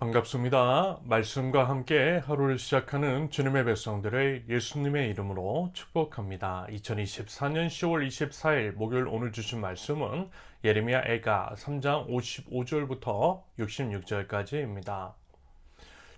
반갑습니다. 말씀과 함께 하루를 시작하는 주님의 백성들을 예수님의 이름으로 축복합니다. 2024년 10월 24일 목요일 오늘 주신 말씀은 예레미야 애가 3장 55절부터 66절까지입니다.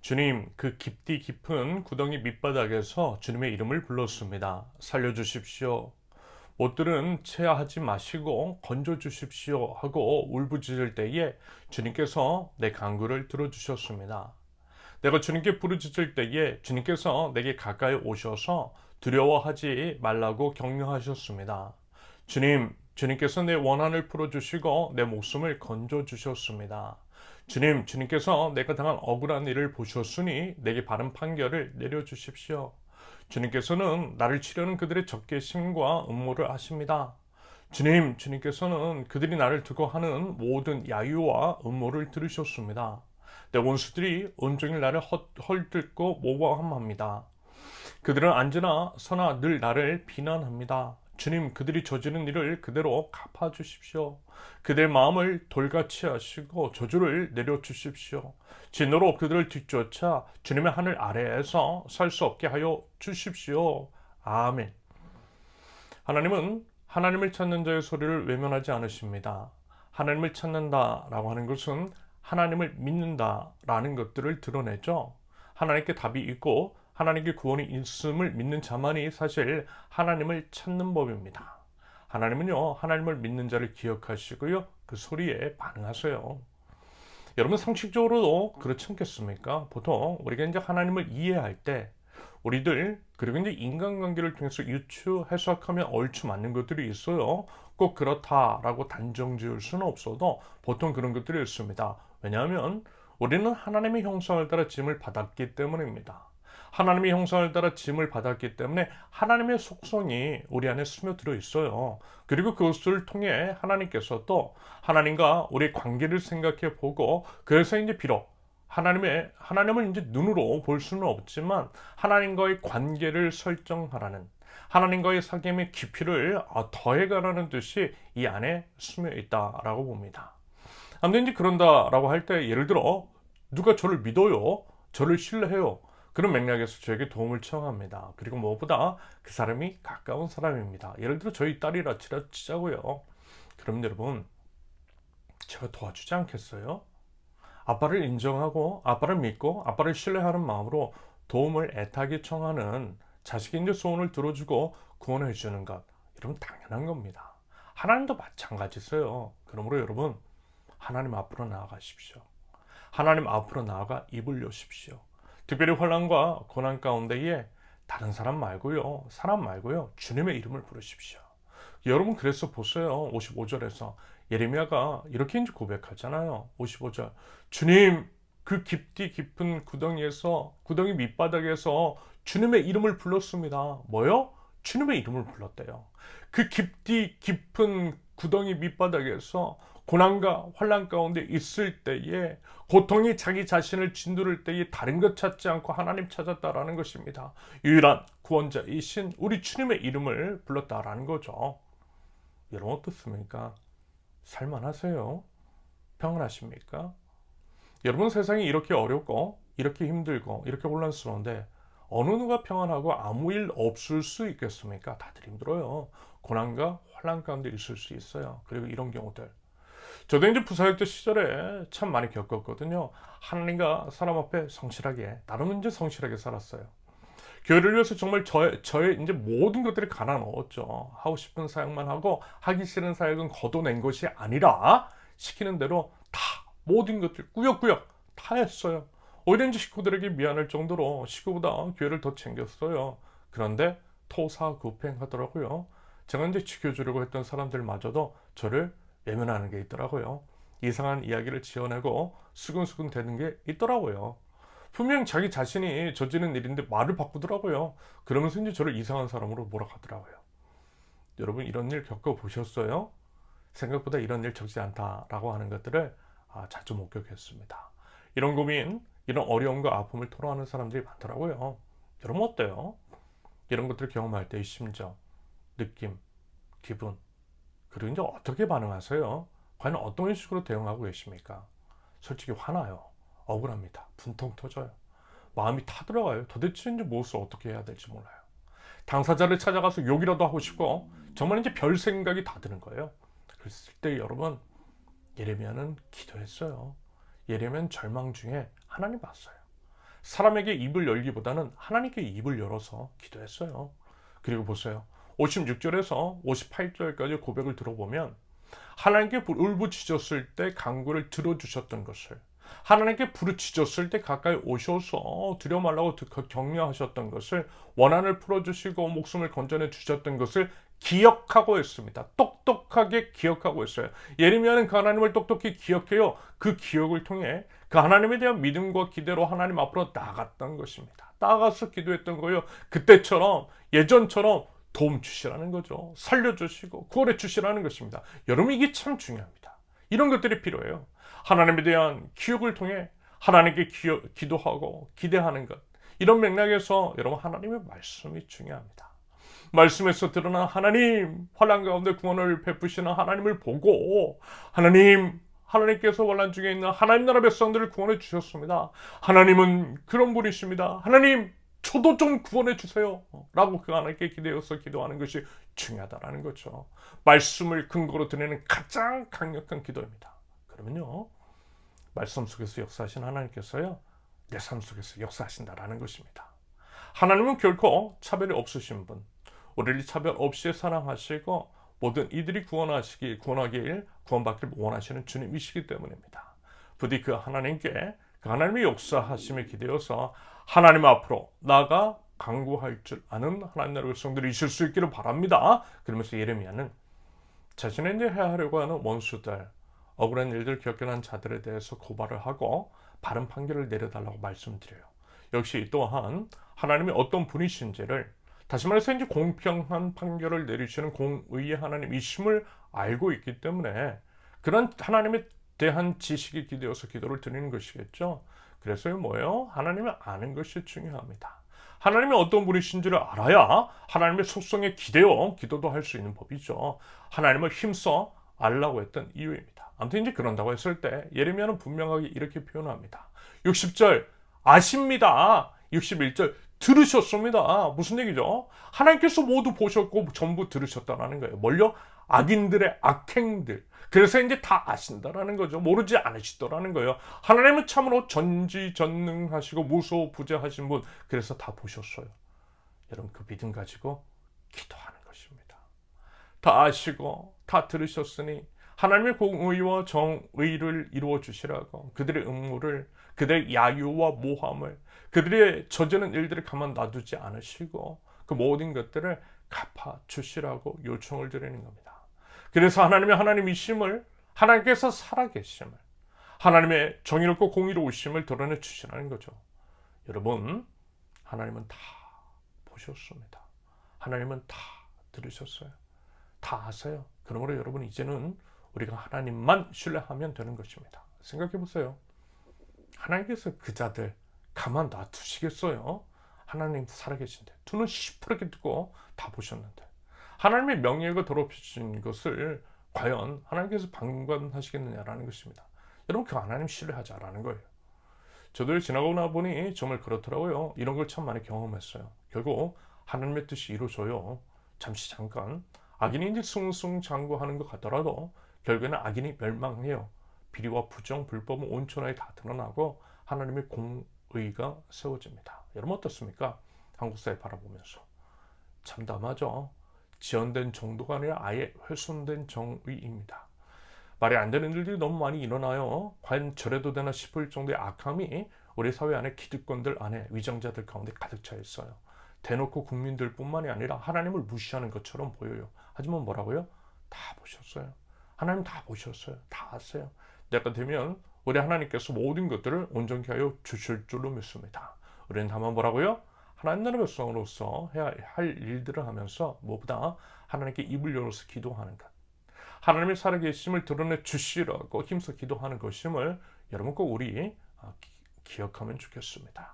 주님, 그 깊디 깊은 구덩이 밑바닥에서 주님의 이름을 불렀습니다. 살려주십시오. 못들은 체하지 마시고 건져주십시오 하고 울부짖을 때에 주님께서 내 간구를 들어주셨습니다. 내가 주님께 부르짖을 때에 주님께서 내게 가까이 오셔서 두려워하지 말라고 격려하셨습니다. 주님께서 내 원한을 풀어주시고 내 목숨을 건져주셨습니다. 주님께서 내가 당한 억울한 일을 보셨으니 내게 바른 판결을 내려주십시오. 주님께서는 나를 치려는 그들의 적개심과 음모를 아십니다. 주님께서는 그들이 나를 두고 하는 모든 야유와 음모를 들으셨습니다. 내 원수들이 온종일 나를 헐뜯고 모범합니다. 그들은 언제나 서나 늘 나를 비난합니다. 주님, 그들이 저지른 일을 그대로 갚아주십시오. 그들의 마음을 돌같이 하시고 저주를 내려주십시오. 진노로 그들을 뒤쫓아 주님의 하늘 아래에서 살 수 없게 하여 주십시오. 아멘. 하나님은 하나님을 찾는 자의 소리를 외면하지 않으십니다. 하나님을 찾는다라고 하는 것은 하나님을 믿는다라는 것들을 드러내죠. 하나님께 답이 있고 하나님께 구원이 있음을 믿는 자만이 사실 하나님을 찾는 법입니다. 하나님은요, 하나님을 믿는 자를 기억하시고요, 그 소리에 반응하세요. 여러분, 상식적으로도 그렇지 않겠습니까? 보통 우리가 이제 하나님을 이해할 때 우리들 그리고 이제 인간관계를 통해서 해석하면 얼추 맞는 것들이 있어요. 꼭 그렇다라고 단정 지을 수는 없어도 보통 그런 것들이 있습니다. 왜냐하면 우리는 하나님의 형상을 따라 지음을 받았기 때문입니다. 하나님의 형상을 따라 지음을 받았기 때문에 하나님의 속성이 우리 안에 스며들어 있어요. 그리고 그것을 통해 하나님께서 또 하나님과 우리의 관계를 생각해 보고 그래서 이제 비록 하나님을 이제 눈으로 볼 수는 없지만 하나님과의 관계를 설정하라는 하나님과의 사귐의 깊이를 더해가라는 뜻이 이 안에 스며 있다라고 봅니다. 아무튼 이제 그런다라고 할 때 예를 들어 누가 저를 믿어요, 저를 신뢰해요. 그런 맥락에서 저에게 도움을 청합니다. 그리고 무엇보다 그 사람이 가까운 사람입니다. 예를 들어 저희 딸이라 치자고요. 그럼 여러분, 제가 도와주지 않겠어요? 아빠를 인정하고 아빠를 믿고 아빠를 신뢰하는 마음으로 도움을 애타게 청하는 자식의 이제 소원을 들어주고 구원해 주는 것, 여러분 당연한 겁니다. 하나님도 마찬가지세요. 그러므로 여러분, 하나님 앞으로 나아가십시오. 하나님 앞으로 나아가 입을 여십시오. 특별히 환난과 고난 가운데에 다른 사람 말고요, 주님의 이름을 부르십시오. 여러분, 그래서 보세요. 55절에서 예레미야가 이렇게 이제 고백하잖아요. 55절, 주님, 그 깊디 깊은 구덩이 밑바닥에서 주님의 이름을 불렀습니다. 뭐요? 주님의 이름을 불렀대요. 그 깊디 깊은 구덩이 밑바닥에서 고난과 환난 가운데 있을 때에, 고통이 자기 자신을 짓누를 때에 다른 것 찾지 않고 하나님 찾았다라는 것입니다. 유일한 구원자이신 우리 주님의 이름을 불렀다라는 거죠. 여러분, 어떻습니까? 살만하세요? 평안하십니까? 여러분, 세상이 이렇게 어렵고 이렇게 힘들고 이렇게 혼란스러운데 어느 누가 평안하고 아무 일 없을 수 있겠습니까? 다들 힘들어요. 고난과 환난 가운데 있을 수 있어요. 그리고 이런 경우들, 저도 이제 부사역자 시절에 참 많이 겪었거든요. 하나님과 사람 앞에 나름 이제 성실하게 살았어요. 교회를 위해서 정말 저의 이제 모든 것들을 갈아 넣었죠. 하고 싶은 사역만 하고 하기 싫은 사역은 걷어낸 것이 아니라 시키는 대로 다 모든 것들 꾸역꾸역 다 했어요. 오히려 이제 식구들에게 미안할 정도로 식구보다 교회를 더 챙겼어요. 그런데 토사구팽하더라고요. 제가 이제 지켜주려고 했던 사람들마저도 저를 외면하는 게 있더라고요. 이상한 이야기를 지어내고 수근수근 되는 게 있더라고요. 분명 자기 자신이 저지른 일인데 말을 바꾸더라고요. 그러면서 이제 저를 이상한 사람으로 몰아가더라고요. 여러분, 이런 일 겪어보셨어요? 생각보다 이런 일 적지 않다라고 하는 것들을 자주 목격했습니다. 이런 고민, 이런 어려움과 아픔을 토로하는 사람들이 많더라고요. 여러분, 어때요? 이런 것들을 경험할 때의 심정, 느낌, 기분, 그리고 이제 어떻게 반응하세요? 과연 어떤 식으로 대응하고 계십니까? 솔직히 화나요. 억울합니다. 분통 터져요. 마음이 타들어가요. 도대체 이제 무엇을 어떻게 해야 될지 몰라요. 당사자를 찾아가서 욕이라도 하고 싶고 정말 이제 별 생각이 다 드는 거예요. 그랬을 때 여러분, 예레미야는 기도했어요. 예레미야는 절망 중에 하나님 봤어요. 사람에게 입을 열기보다는 하나님께 입을 열어서 기도했어요. 그리고 보세요. 56절에서 58절까지 고백을 들어보면 하나님께 울부짖었을 때 간구를 들어주셨던 것을, 하나님께 부르짖었을 때 가까이 오셔서 두려워 말라고 격려하셨던 것을, 원한을 풀어주시고 목숨을 건져내 주셨던 것을 기억하고 있습니다. 똑똑하게 기억하고 있어요. 예레미야는 그 하나님을 똑똑히 기억해요. 그 기억을 통해 그 하나님에 대한 믿음과 기대로 하나님 앞으로 나아갔던 것입니다. 나아가서 기도했던 거예요. 그때처럼, 예전처럼 도움 주시라는 거죠. 살려주시고 구원해 주시라는 것입니다. 여러분, 이게 참 중요합니다. 이런 것들이 필요해요. 하나님에 대한 기억을 통해 하나님께 기도하고 기대하는 것, 이런 맥락에서 여러분, 하나님의 말씀이 중요합니다. 말씀에서 드러난 하나님, 환난 가운데 구원을 베푸시는 하나님을 보고 하나님께서 환난 중에 있는 하나님 나라 백성들을 구원해 주셨습니다. 하나님은 그런 분이십니다. 하나님, 저도 좀 구원해 주세요 라고 그 하나님께 기대어서 기도하는 것이 중요하다는 거죠. 말씀을 근거로 드리는 가장 강력한 기도입니다. 그러면요, 말씀 속에서 역사하신 하나님께서요, 내 삶 속에서 역사하신다라는 것입니다. 하나님은 결코 차별이 없으신 분, 우리를 차별 없이 사랑하시고 모든 이들이 구원하길 구원받길 원하시는 주님이시기 때문입니다. 부디 그 하나님께, 그 하나님의 역사하심에 기대어서 하나님 앞으로 나아가 간구할 줄 아는 하나님 나라 백성들이 있을 수 있기를 바랍니다. 그러면서 예레미야는 자신의 이제 해하려고 하는 원수들, 억울한 일들 겪어난 자들에 대해서 고발을 하고 바른 판결을 내려달라고 말씀드려요. 역시 또한 하나님이 어떤 분이신지를, 다시 말해서 이제 공평한 판결을 내리시는 공의의 하나님이심을 알고 있기 때문에 그런 하나님에 대한 지식이 기대어서 기도를 드리는 것이겠죠. 그래서 뭐예요? 하나님을 아는 것이 중요합니다. 하나님이 어떤 분이신지를 알아야 하나님의 속성에 기대어 기도도 할 수 있는 법이죠. 하나님을 힘써 알라고 했던 이유입니다. 아무튼 이제 그런다고 했을 때 예레미야는 분명하게 이렇게 표현합니다. 60절 아십니다. 61절 들으셨습니다. 무슨 얘기죠? 하나님께서 모두 보셨고 전부 들으셨다라는 거예요. 뭘요? 악인들의 악행들. 그래서 이제 다 아신다라는 거죠. 모르지 않으시더라는 거예요. 하나님은 참으로 전지전능하시고 무소부재하신 분. 그래서 다 보셨어요. 여러분, 그 믿음 가지고 기도하는 것입니다. 다 아시고 다 들으셨으니 하나님의 공의와 정의를 이루어 주시라고, 그들의 음모를, 그들의 야유와 모함을, 그들의 저지른 일들을 가만 놔두지 않으시고 그 모든 것들을 갚아 주시라고 요청을 드리는 겁니다. 그래서 하나님의 하나님이심을, 하나님께서 살아계심을, 하나님의 정의롭고 공의로우심을 드러내 주시라는 거죠. 여러분, 하나님은 다 보셨습니다. 하나님은 다 들으셨어요. 다 아세요. 그러므로 여러분, 이제는 우리가 하나님만 신뢰하면 되는 것입니다. 생각해 보세요. 하나님께서 그 자들 가만 놔두시겠어요? 하나님 살아계신데, 두 눈 시퍼렇게 뜨고 다 보셨는데, 하나님의 명예가 더럽혀진 것을 과연 하나님께서 방관하시겠느냐라는 것입니다. 여러분, 그 하나님 신뢰하자라는 거예요. 저도 지나고 나 보니 정말 그렇더라고요. 이런 걸 참 많이 경험했어요. 결국 하나님의 뜻이 이루어져요. 잠깐 악인이 이제 승승장구하는 것 같더라도 결국에는 악인이 멸망해요. 비리와 부정, 불법은 온천하에 다 드러나고 하나님의 공의가 세워집니다. 여러분, 어떻습니까? 한국 사회 바라보면서 참담하죠. 지연된 정도가 아니라 아예 훼손된 정의입니다. 말이 안 되는 일들이 너무 많이 일어나요. 과연 저래도 되나 싶을 정도의 악함이 우리 사회 안에 기득권들 안에, 위정자들 가운데 가득 차 있어요. 대놓고 국민들뿐만이 아니라 하나님을 무시하는 것처럼 보여요. 하지만 뭐라고요? 다 보셨어요. 하나님 다 보셨어요. 다 아세요. 때가 되면 우리 하나님께서 모든 것들을 온전케 하여 주실 줄로 믿습니다. 우리는 다만 뭐라고요? 하나님 나라 백성으로서 해야 할 일들을 하면서 무엇보다 하나님께 입을 열어서 기도하는 것, 하나님의 살아계심을 드러내 주시라고 힘써 기도하는 것임을 여러분 꼭 우리 기억하면 좋겠습니다.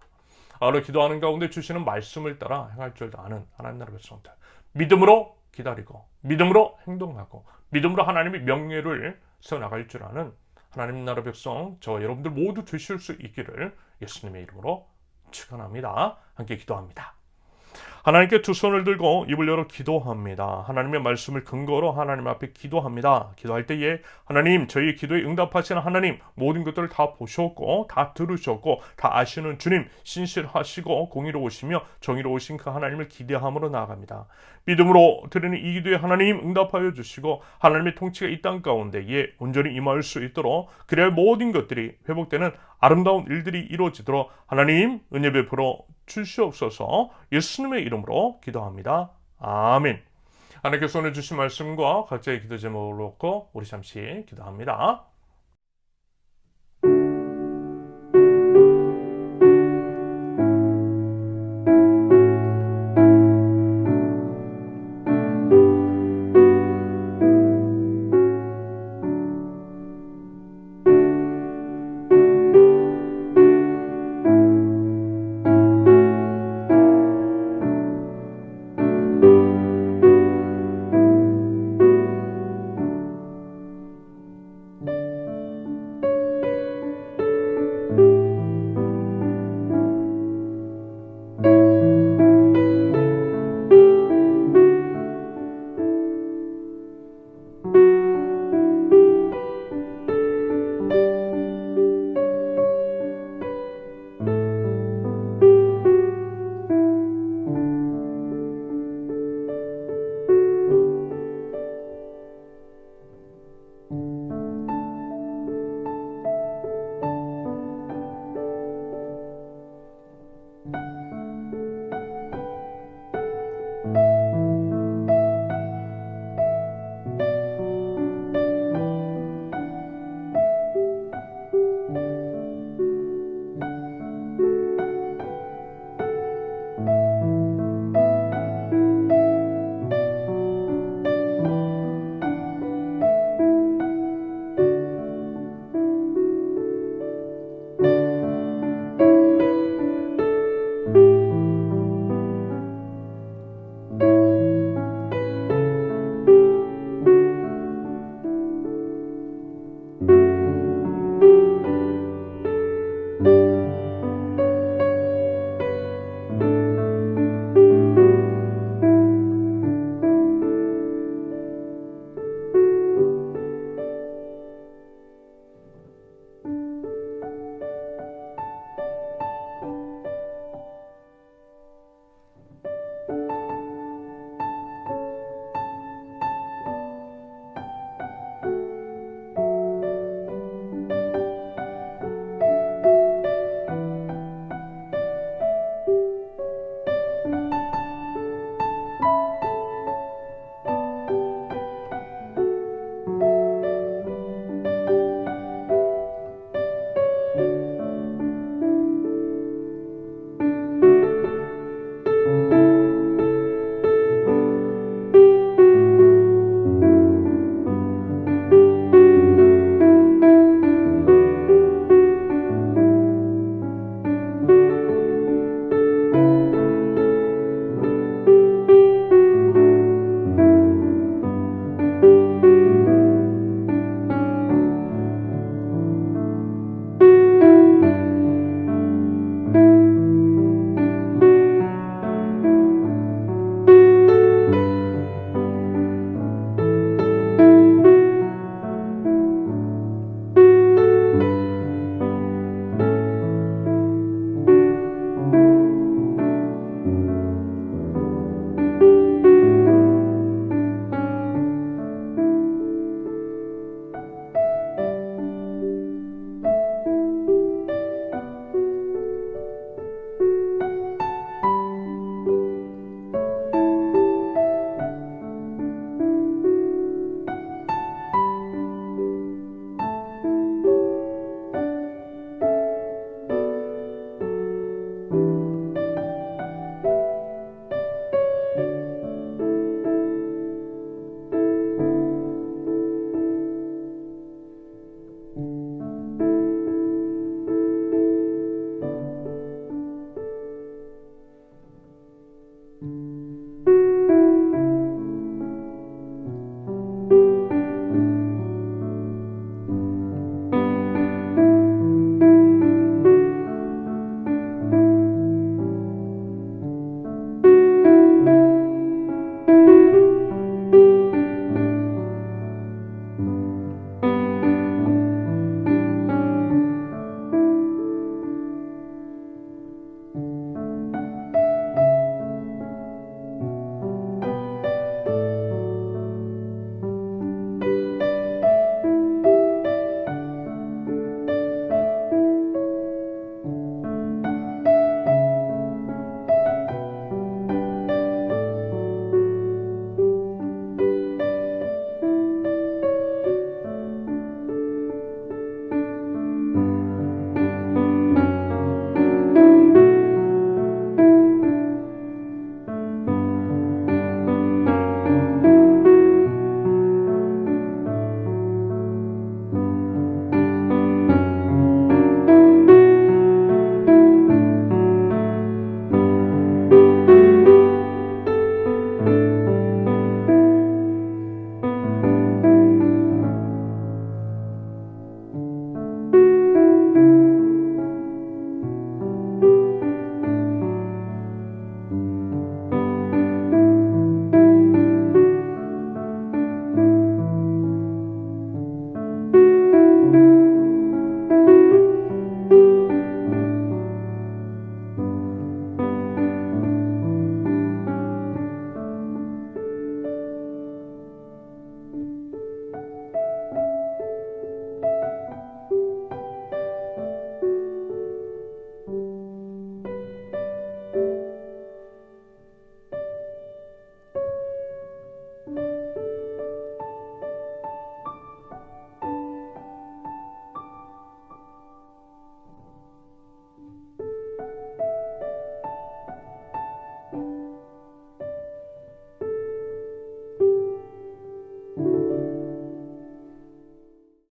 오늘 기도하는 가운데 주시는 말씀을 따라 행할 줄 아는 하나님 나라 백성들, 믿음으로 기다리고 믿음으로 행동하고 믿음으로 하나님의 명예를 세워나갈 줄 아는 하나님 나라 백성 저와 여러분들 모두 되실 수 있기를 예수님의 이름으로 축원합니다. 함께 기도합니다. 하나님께 두 손을 들고 입을 열어 기도합니다. 하나님의 말씀을 근거로 하나님 앞에 기도합니다. 기도할 때에 하나님, 저희 기도에 응답하시는 하나님, 모든 것들을 다 보셨고 다 들으셨고 다 아시는 주님, 신실하시고 공의로우시며 정의로우신 그 하나님을 기대함으로 나아갑니다. 믿음으로 드리는 이 기도에 하나님 응답하여 주시고 하나님의 통치가 이 땅 가운데에 온전히 임할 수 있도록, 그래야 모든 것들이 회복되는 아름다운 일들이 이루어지도록 하나님 은혜 베풀어 주시옵소서. 예수님의 이름으로 기도합니다. 아멘. 하나님께서 오늘 주신 말씀과 각자의 기도 제목을 놓고 우리 잠시 기도합니다.